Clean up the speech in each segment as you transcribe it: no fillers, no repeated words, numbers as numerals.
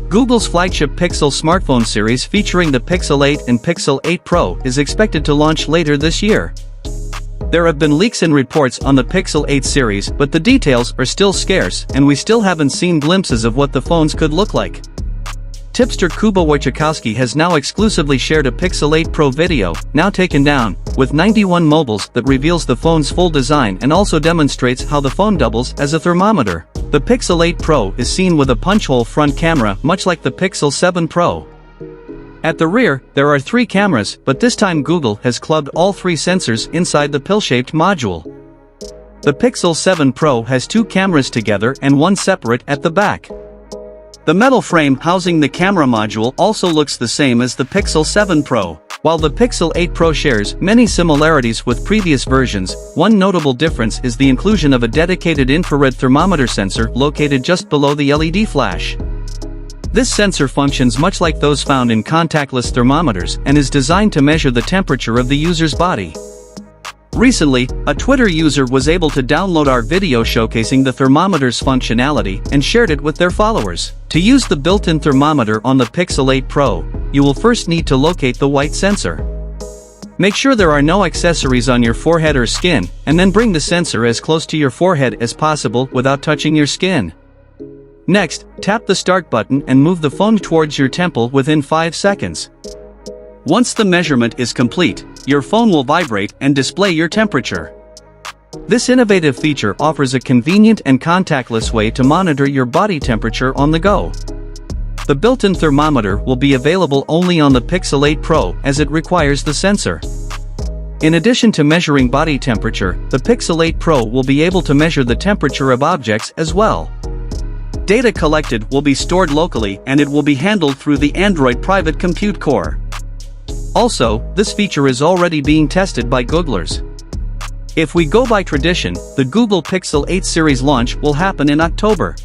Google's flagship Pixel smartphone series featuring the Pixel 8 and Pixel 8 Pro is expected to launch later this year. There have been leaks and reports on the Pixel 8 series, but the details are still scarce and we still haven't seen glimpses of what the phones could look like. Tipster Kuba Wojciechowski has now exclusively shared a Pixel 8 Pro video, now taken down, with 91 mobiles that reveals the phone's full design and also demonstrates how the phone doubles as a thermometer. The Pixel 8 Pro is seen with a punch-hole front camera much like the Pixel 7 Pro. At the rear, there are 3 cameras, but this time Google has clubbed all 3 sensors inside the pill-shaped module. The Pixel 7 Pro has 2 cameras together and 1 separate at the back. The metal frame housing the camera module also looks the same as the Pixel 7 Pro. While the Pixel 8 Pro shares many similarities with previous versions, one notable difference is the inclusion of a dedicated infrared thermometer sensor located just below the LED flash. This sensor functions much like those found in contactless thermometers and is designed to measure the temperature of the user's body. Recently, a Twitter user was able to download our video showcasing the thermometer's functionality and shared it with their followers. To use the built-in thermometer on the Pixel 8 Pro, you will first need to locate the white sensor. Make sure there are no accessories on your forehead or skin, and then bring the sensor as close to your forehead as possible without touching your skin. Next, tap the start button and move the phone towards your temple within 5 seconds. Once the measurement is complete, your phone will vibrate and display your temperature. This innovative feature offers a convenient and contactless way to monitor your body temperature on the go. The built-in thermometer will be available only on the Pixel 8 Pro as it requires the sensor. In addition to measuring body temperature, the Pixel 8 Pro will be able to measure the temperature of objects as well. Data collected will be stored locally and it will be handled through the Android Private Compute Core. Also, this feature is already being tested by Googlers. If we go by tradition, the Google Pixel 8 series launch will happen in October.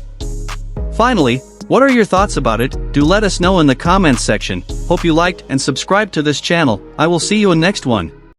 Finally, what are your thoughts about it? Do let us know in the comments section. Hope you liked and subscribed to this channel. I will see you in next one.